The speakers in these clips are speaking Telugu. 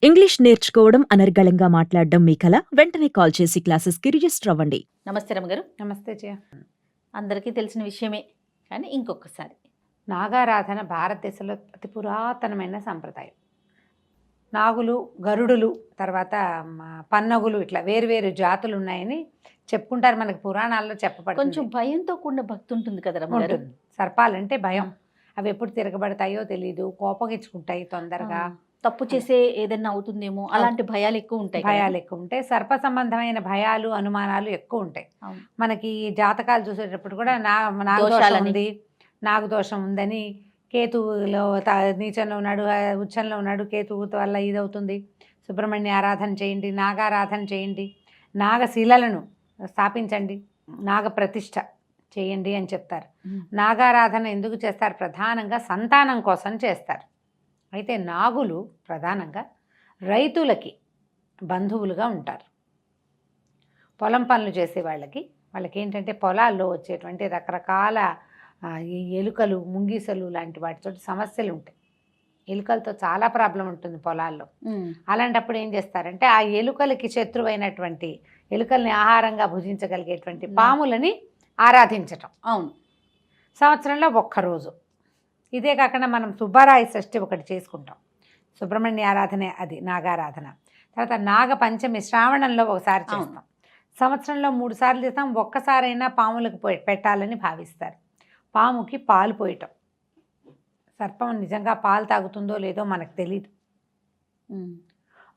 ఇంగ్లీష్ నేర్చుకోవడం అనర్గళంగా మాట్లాడడం మీ కల వెంటనే కాల్ చేసి క్లాసెస్కి రిజిస్టర్ అవ్వండి. నమస్తే రమ్మగారు. నమస్తే జయ. అందరికీ తెలిసిన విషయమే, కానీ ఇంకొకసారి నాగారాధన భారతదేశంలో అతి పురాతనమైన సంప్రదాయం. నాగులు, గరుడులు, తర్వాత పన్నగులు, ఇట్లా వేరు జాతులు ఉన్నాయని చెప్పుకుంటారు. మనకు పురాణాల్లో చెప్పబడుతుంది. కొంచెం భయంతో కూడిన భక్తి ఉంటుంది కదా రమ్మగారు. ఉంటుంది. సర్పాలంటే భయం. అవి ఎప్పుడు తిరగబడతాయో తెలియదు, కోపగించుకుంటాయి తొందరగా, తప్పు చేసే ఏదైనా అవుతుందేమో అలాంటి భయాలు ఎక్కువ ఉంటాయి. భయాలు ఎక్కువ ఉంటాయి. సర్ప సంబంధమైన భయాలు, అనుమానాలు ఎక్కువ ఉంటాయి. అవును. మనకి జాతకాలు చూసేటప్పుడు కూడా నాగదోషం ఉంది, నాగదోషం ఉందని, కేతువులో నీచంలో ఉన్నాడు, ఉచ్చంలో ఉన్నాడు, కేతువు వల్ల ఇదవుతుంది, సుబ్రహ్మణ్య ఆరాధన చేయండి, నాగారాధన చేయండి, నాగశిలలను స్థాపించండి, నాగ ప్రతిష్ఠ చేయండి అని చెప్తారు. నాగారాధన ఎందుకు చేస్తారు? ప్రధానంగా సంతానం కోసం చేస్తారు. అయితే నాగులు ప్రధానంగా రైతులకి బంధువులుగా ఉంటారు. పొలం పనులు చేసే వాళ్ళకి ఏంటంటే పొలాల్లో వచ్చేటువంటి రకరకాల ఈ ఎలుకలు, ముంగీసలు లాంటి వాటితో సమస్యలు ఉంటాయి. ఎలుకలతో చాలా ప్రాబ్లం ఉంటుంది పొలాల్లో. అలాంటప్పుడు ఏం చేస్తారంటే ఆ ఎలుకలకి శత్రువైనటువంటి, ఎలుకల్ని ఆహారంగా భుజించగలిగేటువంటి పాములని ఆరాధించటం. అవును. సంవత్సరంలో ఒక్కరోజు. ఇదే కాకుండా మనం సుబ్బరాయ షష్ఠి ఒకటి చేసుకుంటాం. సుబ్రహ్మణ్య ఆరాధన, అది నాగారాధన. తర్వాత నాగ పంచమి శ్రావణంలో ఒకసారి చేస్తాం. సంవత్సరంలో 3 సార్లు చేస్తాం. ఒక్కసారైనా పాములకు పెట్టాలని భావిస్తారు. పాముకి పాలు పోయటం. సర్పం నిజంగా పాలు తాగుతుందో లేదో మనకు తెలియదు.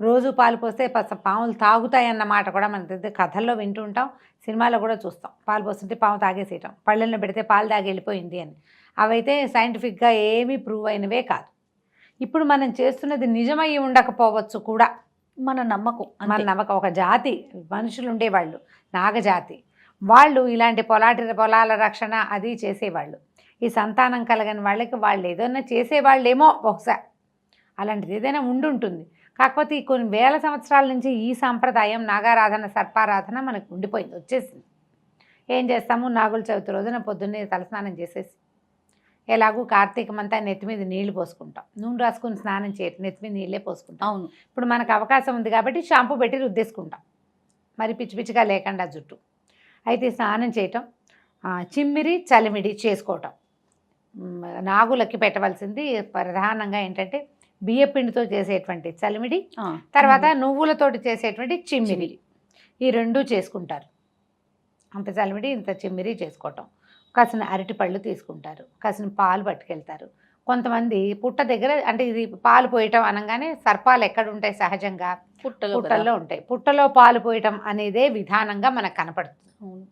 రోజు పాలు పోస్తే పాములు తాగుతాయన్నమాట కూడా మనకు తెలియదు. కథల్లో వింటూ ఉంటాం, సినిమాలో కూడా చూస్తాం. పాలు పోస్తుంటే పాము తాగేసేయటం, పళ్ళెల్లో పెడితే పాలు తాగి వెళ్ళిపోయింది అని. అవైతే సైంటిఫిక్గా ఏమీ ప్రూవ్ అయినవే కాదు. ఇప్పుడు మనం చేస్తున్నది నిజమై ఉండకపోవచ్చు కూడా. మన నమ్మకం. ఒక జాతి మనుషులు ఉండేవాళ్ళు, నాగజాతి వాళ్ళు, ఇలాంటి పొలాల రక్షణ అది చేసేవాళ్ళు. ఈ సంతానం కలగని వాళ్ళకి వాళ్ళు ఏదైనా చేసేవాళ్ళేమో బహుశా, అలాంటిది ఏదైనా ఉండుంటుంది. కాకపోతే ఈ కొన్ని వేల సంవత్సరాల నుంచి ఈ సాంప్రదాయం నాగారాధన, సర్పారాధన మనకు ఉండిపోయింది, వచ్చేసింది. ఏం చేస్తాము? నాగుల చవితి రోజున పొద్దున్నే తలస్నానం చేసేసి, ఎలాగూ కార్తీకమంతా నెత్తి మీద నీళ్లు పోసుకుంటాం. నూనె రాసుకుని స్నానం చేయటం, నెత్తి మీద నీళ్ళే పోసుకుంటాం. అవును. ఇప్పుడు మనకు అవకాశం ఉంది కాబట్టి షాంపూ పెట్టి రుద్దేసుకుంటాం, మరి పిచ్చి పిచ్చిగా లేకుండా జుట్టు. అయితే స్నానం చేయటం, చిమ్మిరి చలిమిడి చేసుకోవటం. నాగులకి పెట్టవలసింది ప్రధానంగా ఏంటంటే బియ్యపిండితో చేసేటువంటి చలిమిడి, తర్వాత నువ్వులతోటి చేసేటువంటి చిమ్మిరి, ఈ 2 చేసుకుంటారు. అంత చలిమిడి, ఇంత చిమ్మిరి చేసుకోవటం. కాసిన అరటిపళ్ళు తీసుకుంటారు, కాసిన పాలు పట్టుకెళ్తారు. కొంతమంది పుట్ట దగ్గర, అంటే ఇది పాలు పోయటం అనగానే సర్పాలు ఎక్కడ ఉంటాయి? సహజంగా పుట్టల్లో ఉంటాయి. పుట్టలో పాలు పోయటం అనేదే విధానంగా మనకు కనపడుతుంది.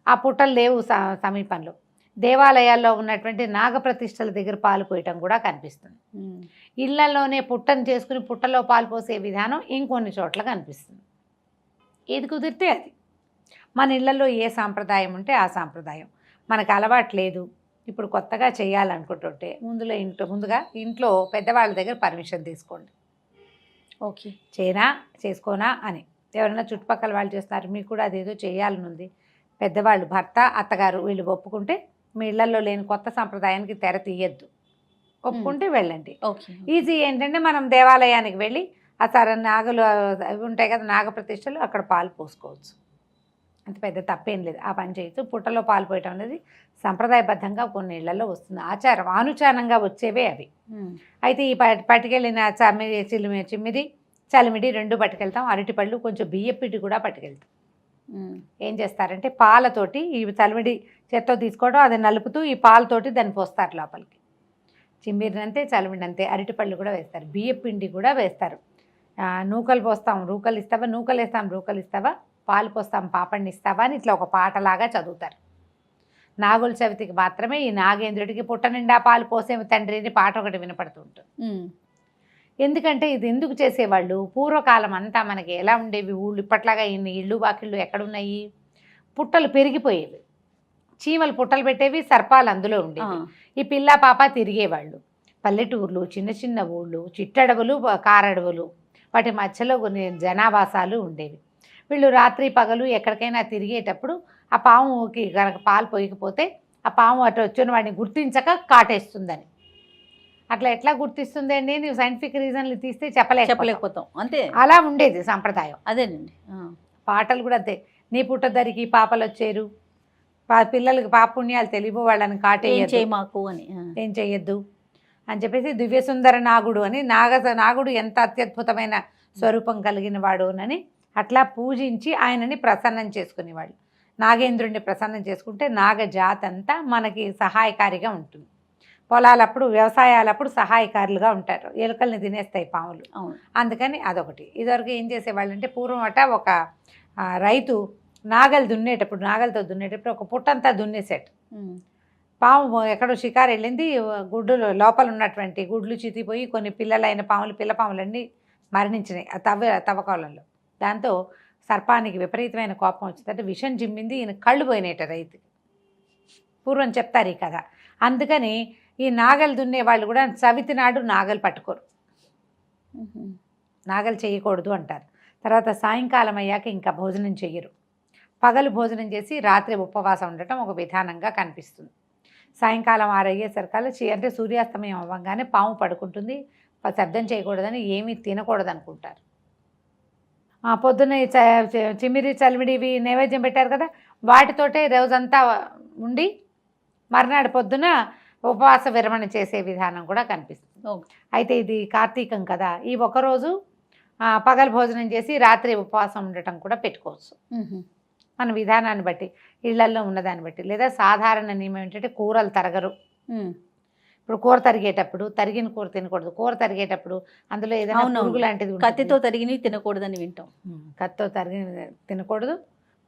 ఆ పుట్టలు లేవు సమీపంలో. దేవాలయాల్లో ఉన్నటువంటి నాగప్రతిష్టల దగ్గర పాలు పోయటం కూడా కనిపిస్తుంది. ఇళ్లలోనే పుట్టను చేసుకుని పుట్టలో పాలు పోసే విధానం ఇంకొన్ని చోట్ల కనిపిస్తుంది. ఏది కుదిరితే అది. మన ఇళ్లలో ఏ సాంప్రదాయం ఉంటే ఆ సాంప్రదాయం. మనకు అలవాటు లేదు, ఇప్పుడు కొత్తగా చేయాలనుకుంటుంటే ముందుగా ఇంట్లో పెద్దవాళ్ళ దగ్గర పర్మిషన్ తీసుకోండి. ఓకే, చేసుకోనా అని. ఎవరైనా చుట్టుపక్కల వాళ్ళు చేస్తున్నారు, మీకు కూడా అదేదో చేయాలని ఉంది, పెద్దవాళ్ళు, భర్త, అత్తగారు, వీళ్ళు ఒప్పుకుంటే మీ ఇళ్లలో లేని కొత్త సాంప్రదాయానికి తెర తీయద్దు. ఒప్పుకుంటే వెళ్ళండి. ఈజీ ఏంటంటే మనం దేవాలయానికి వెళ్ళి ఆ నాగులు అవి ఉంటాయి కదా, నాగప్రతిష్టలు, అక్కడ పాలు పోసుకోవచ్చు. అంత పెద్ద తప్పేం లేదు, ఆ పని చేయొచ్చు. పుట్టలో పాలు పోయటం అనేది సంప్రదాయబద్ధంగా కొన్ని ఇళ్లలో వస్తుంది, ఆచారం, ఆనుచానంగా వచ్చేవే అవి. అయితే ఈ పట్టుకెళ్ళిన చిమ్మిది, చలిమిడి 2 పట్టుకెళ్తాం. అరటిపళ్ళు, కొంచెం బియ్యపిండి కూడా పట్టుకెళ్తాం. ఏం చేస్తారంటే పాలతోటి ఈ చలిమిడి చేత్తో తీసుకోవడం, అది నలుపుతూ ఈ పాలతోటి దాన్ని పోస్తారు లోపలికి. చిమ్మిరినంతే, చలిమిడంతే. అరటిపళ్ళు కూడా వేస్తారు, బియ్యపిండి కూడా వేస్తారు. నూకలు పోస్తాం, రూకలు ఇస్తావా, నూకలు వేస్తాం, రూకలు ఇస్తావా, పాలు పోస్తాం, పాపడిని ఇస్తావా అని ఇట్లా ఒక పాటలాగా చదువుతారు. నాగుల చవితికి మాత్రమే ఈ నాగేంద్రుడికి పుట్ట నిండా పాలు పోసే తండ్రి అని పాట ఒకటి వినపడుతుంటుంది. ఎందుకంటే ఇది ఎందుకు చేసేవాళ్ళు? పూర్వకాలం అంతా మనకి ఎలా ఉండేవి ఊళ్ళు, ఇప్పట్లాగా ఇన్ని ఇళ్ళు వాకిళ్ళు ఎక్కడున్నాయి? పుట్టలు పెరిగిపోయేవి, చీమలు పుట్టలు పెట్టేవి, సర్పాలు అందులో ఉండేవి. ఈ పిల్ల పాప తిరిగేవాళ్ళు. పల్లెటూర్లు, చిన్న చిన్న ఊళ్ళు, చిట్టడవులు, కారడవులు, వాటి మధ్యలో కొన్ని జనావాసాలు ఉండేవి. వీళ్ళు రాత్రి పగలు ఎక్కడికైనా తిరిగేటప్పుడు ఆ పాముకి కనుక పాలు పోయకపోతే ఆ పాము అటు వచ్చిన వాడిని గుర్తించక కాటేస్తుందని అట్లా ఎట్లా గుర్తిస్తుంది అండి, నువ్వు సైంటిఫిక్ రీజన్లు తీస్తే చెప్పలేకపోతాం అంతే. అలా ఉండేది సంప్రదాయం. అదేనండి. పాటలు కూడా అంతే, నీ పుట్టదరికి పాపలు వచ్చేరు, పిల్లలకి పాపుణ్యాలు తెలియవు వాళ్ళని ఏం కాటేయద్దు, చేయి మాకు అని. ఏం చెయ్యొద్దు అని చెప్పేసి దివ్యసుందర నాగుడు అని నాగుడు ఎంత అత్యద్భుతమైన స్వరూపం కలిగిన వాడు అని అట్లా పూజించి ఆయనని ప్రసన్నం చేసుకునేవాళ్ళు. నాగేంద్రుడిని ప్రసన్నం చేసుకుంటే నాగజాతి అంతా మనకి సహాయకారిగా ఉంటుంది. పొలాలప్పుడు వ్యవసాయాలప్పుడు సహాయకారులుగా ఉంటారు, ఎలుకల్ని తినేస్తాయి పాములు. అందుకని అదొకటి. ఇదివరకు ఏం చేసేవాళ్ళంటే పూర్వం ఒక రైతు నాగలతో దున్నేటప్పుడు ఒక పుట్టంతా దున్నేసేట. పాము ఎక్కడో షికారు వెళ్ళింది, గుడ్డులు లోపల ఉన్నటువంటి గుడ్లు చితిపోయి కొన్ని పిల్లలైన పిల్ల పాములన్నీ మరణించినాయి ఆ తవ్వకాలంలో. దాంతో సర్పానికి విపరీతమైన కోపం వచ్చిందంటే విషం జిమ్మింది, ఈయన కళ్ళు పోయినాయట రైతుకి. పూర్వం చెప్తారు ఈ కథ. అందుకని ఈ నాగలు దున్నే వాళ్ళు కూడా చవితి నాడు నాగలు పట్టుకోరు, నాగలు చేయకూడదు అంటారు. తర్వాత సాయంకాలం అయ్యాక ఇంకా భోజనం చెయ్యరు. పగలు భోజనం చేసి రాత్రి ఉపవాసం ఉండటం ఒక విధానంగా కనిపిస్తుంది. సాయంకాలం 6 అయ్యేసరికల్లా అంటే సూర్యాస్తమయం అవ్వగానే పాము పడుకుంటుంది, శబ్దం చేయకూడదని ఏమీ తినకూడదు అనుకుంటారు. పొద్దున్న చిమిరి చలిమిడి ఇవి నైవేద్యం పెట్టారు కదా, వాటితోటే రోజంతా ఉండి మర్నాడు పొద్దున ఉపవాస విరమణ చేసే విధానం కూడా కనిపిస్తుంది. అయితే ఇది కార్తీకం కదా, ఈ ఒకరోజు పగలు భోజనం చేసి రాత్రి ఉపవాసం ఉండటం కూడా పెట్టుకోవచ్చు మన విధానాన్ని బట్టి, ఇళ్లల్లో ఉన్నదాన్ని బట్టి. లేదా సాధారణ నియమం ఏంటంటే కూరలు తరగరు. ఇప్పుడు కూర తరిగేటప్పుడు తరిగిన కూర తినకూడదు, కూర తరిగేటప్పుడు అందులో ఏదైనా పురుగు లాంటిది కత్తితో తరిగినవి తినకూడదని వింటాం. కత్తితో తరిగిన తినకూడదు,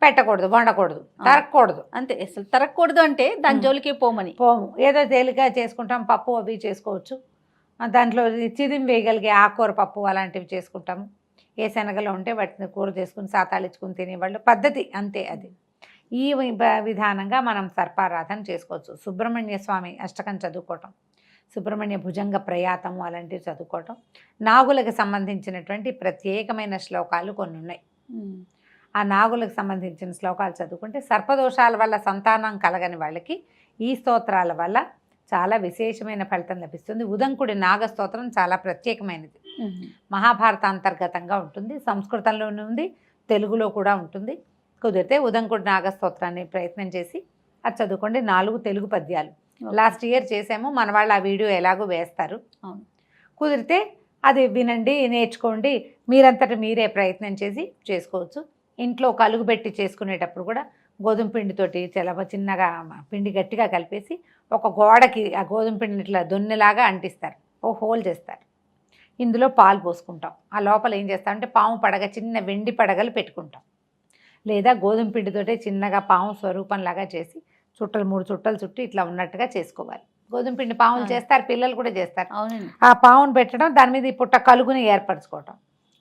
పెట్టకూడదు, వండకూడదు, తరగకూడదు. అంతే, అసలు తరగకూడదు అంటే దాని జోలికి పోము. ఏదో తేలిక చేసుకుంటాం, పప్పు అవి చేసుకోవచ్చు, దాంట్లో చిదిం వేయగలిగే ఆకుకూర పప్పు అలాంటివి చేసుకుంటాము. ఏ శనగలో ఉంటే వాటిని కూర చేసుకుని సాతాళించుకుని తినేవాళ్ళు పద్ధతి అంతే. అది ఈ విధానంగా మనం సర్పారాధన చేసుకోవచ్చు. సుబ్రహ్మణ్య స్వామి అష్టకం చదువుకోవటం, సుబ్రహ్మణ్య భుజంగ ప్రయాతము అలాంటివి చదువుకోవటం, నాగులకు సంబంధించినటువంటి ప్రత్యేకమైన శ్లోకాలు కొన్ని ఉన్నాయి. ఆ నాగులకు సంబంధించిన శ్లోకాలు చదువుకుంటే సర్పదోషాల వల్ల సంతానం కలగని వాళ్ళకి ఈ స్తోత్రాల వల్ల చాలా విశేషమైన ఫలితం లభిస్తుంది. ఉదంకుడి నాగస్తోత్రం చాలా ప్రత్యేకమైనది, మహాభారత అంతర్గతంగా ఉంటుంది, సంస్కృతంలోనే ఉంది, తెలుగులో కూడా ఉంటుంది. కుదిరితే ఉదంకుడి నాగస్తోత్రాన్ని ప్రయత్నం చేసి అది చదువుకోండి. 4 తెలుగు పద్యాలు లాస్ట్ ఇయర్ చేసాము, మన వాళ్ళు ఆ వీడియో ఎలాగో వేస్తారు. కుదిరితే అది వినండి, నేర్చుకోండి, మీరంతటా మీరే ప్రయత్నం చేసి చేసుకోవచ్చు. ఇంట్లో కలుగుబెట్టి చేసుకునేటప్పుడు కూడా గోధుమ పిండితోటి చాలా చిన్నగా పిండి గట్టిగా కలిపేసి ఒక గోడకి ఆ గోధుమ పిండిని ఇట్లా దొన్నెలాగా అంటిస్తారు, ఓ హోల్ చేస్తారు, ఇందులో పాలు పోసుకుంటాం. ఆ లోపల ఏం చేస్తామంటే పాము పడగ, చిన్న వెండి పడగలు పెట్టుకుంటాం. లేదా గోధుమ పిండితోటే చిన్నగా పాము స్వరూపంలాగా చేసి 3 చుట్టలు చుట్టి ఇట్లా ఉన్నట్టుగా చేసుకోవాలి. గోధుమ పిండి పాములు చేస్తారు, పిల్లలు కూడా చేస్తారు. ఆ పామును పెట్టడం, దాని మీద ఈ పుట్ట కలుగుని ఏర్పరచుకోవటం,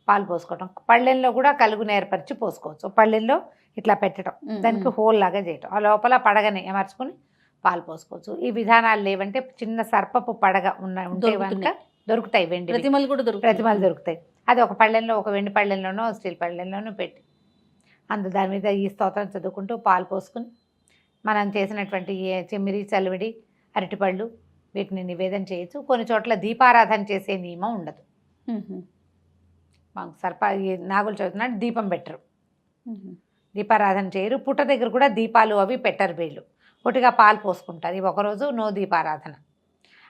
పాలు పోసుకోవటం, పళ్ళెల్లో కూడా కలుగుని ఏర్పరిచి పోసుకోవచ్చు. పళ్ళెల్లో ఇట్లా పెట్టడం, దానికి హోల్ లాగా చేయటం, ఆ లోపల పడగని అమర్చుకొని పాలు పోసుకోవచ్చు. ఈ విధానాలు లేవంటే చిన్న సర్పపు పడగ ఉంటే కనుక దొరుకుతాయి, వెండి ప్రతిమలు దొరుకుతాయి. అది ఒక పళ్ళెంలో, ఒక వెండి పళ్ళెంలోనో స్టీల్ పళ్ళెంలోనో పెట్టి దాని మీద ఈ స్తోత్రం చదువుకుంటూ పాలు పోసుకుని మనం చేసినటువంటి చెమ్మిరి చలివిడి అరటిపళ్ళు వీటిని నివేదన చేయొచ్చు. కొన్ని చోట్ల దీపారాధన చేసే నియమం ఉండదు. మాకు నాగులు చదువుతున్నాడు దీపం పెట్టరు, దీపారాధన చేయరు. పుట్ట దగ్గర కూడా దీపాలు అవి పెట్టరు వీళ్ళు, ఒకటిగా పాలు పోసుకుంటారు. ఇవి ఒకరోజు నో దీపారాధన.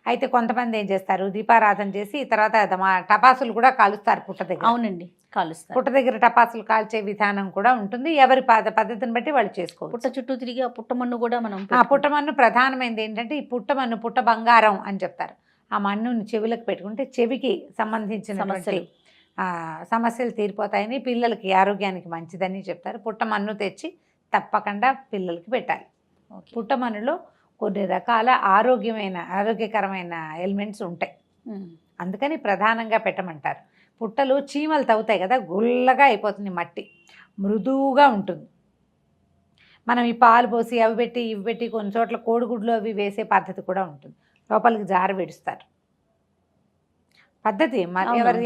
అయితే కొంతమంది ఏం చేస్తారు, దీపారాధన చేసి తర్వాత టపాసులు కూడా కాలుస్తారు పుట్ట దగ్గర. అవునండి, కాలుస్తారు. పుట్ట దగ్గర టపాసులు కాల్చే విధానం కూడా ఉంటుంది, ఎవరి పద్ధతిని బట్టి వాళ్ళు చేసుకోవచ్చు. పుట్ట చుట్టూ తిరిగి ఆ పుట్టమన్ను కూడా మనం ఆ పుట్టమన్ను ప్రధానమైనది ఏంటంటే ఈ పుట్టమన్ను పుట్ట బంగారం అని చెప్తారు. ఆ మన్నుని చెవులకు పెట్టుకుంటే చెవికి సంబంధించిన సమస్యలు తీరిపోతాయని, పిల్లలకి ఆరోగ్యానికి మంచిదని చెప్తారు. పుట్టమన్ను తెచ్చి తప్పకుండా పిల్లలకి పెట్టాలి. పుట్టమన్నులో కొన్ని రకాల ఆరోగ్యకరమైన ఎలిమెంట్స్ ఉంటాయి, అందుకని ప్రధానంగా పెట్టమంటారు. పుట్టలు చీమలు తవ్వుతాయి కదా, గుల్లగా అయిపోతుంది, మట్టి మృదువుగా ఉంటుంది. మనం ఈ పాలు పోసి అవి పెట్టి ఇవి పెట్టి కొన్ని చోట్ల కోడిగుడ్లు అవి వేసే పద్ధతి కూడా ఉంటుంది, లోపలికి జారు విడుస్తారు. పద్ధతి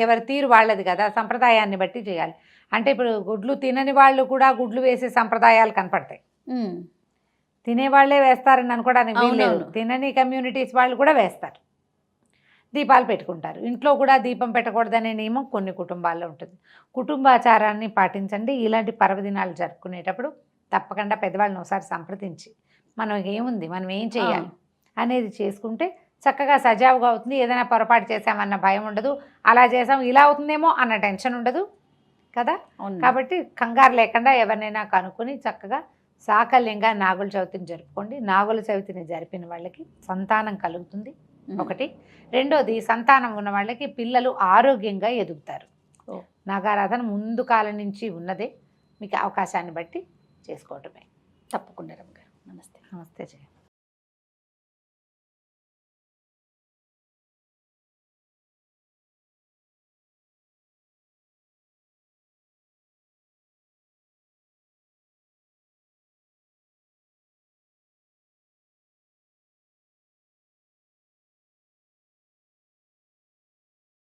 ఎవరి తీరు వాళ్ళది కదా, సంప్రదాయాన్ని బట్టి చేయాలి. అంటే ఇప్పుడు గుడ్లు తినని వాళ్ళు కూడా గుడ్లు వేసే సంప్రదాయాలు కనపడతాయి. తినేవాళ్లే వేస్తారని అనుకోవడానికి వీల్లేదు, తినని కమ్యూనిటీస్ వాళ్ళు కూడా వేస్తారు. దీపాలు పెట్టుకుంటారు. ఇంట్లో కూడా దీపం పెట్టకూడదనే నియమం కొన్ని కుటుంబాల్లో ఉంటుంది. కుటుంబాచారాన్ని పాటించండి. ఇలాంటి పర్వదినాలు జరుపుకునేటప్పుడు తప్పకుండా పెద్దవాళ్ళని ఒకసారి సంప్రదించి మనం ఏముంది, మనం ఏం చేయాలి అనేది చేసుకుంటే చక్కగా సజావుగా అవుతుంది. ఏదైనా పొరపాటు చేసామన్న భయం ఉండదు, అలా చేసాం ఇలా అవుతుందేమో అన్న టెన్షన్ ఉండదు కదా. అవును. కాబట్టి కంగారు లేకుండా ఎవరినైనా కనుక్కొని చక్కగా సాకల్యంగా నాగుల చవితిని జరుపుకోండి. నాగుల చవితిని జరిపిన వాళ్ళకి సంతానం కలుగుతుంది ఒకటి. రెండోది, సంతానం ఉన్న వాళ్ళకి పిల్లలు ఆరోగ్యంగా ఎదుగుతారు. నాగారాధన ముందు కాలం నుంచి ఉన్నదే, మీకు అవకాశాన్ని బట్టి చేసుకోవటమే. తప్పకుండా రమ్మగారు. నమస్తే. నమస్తే జయ.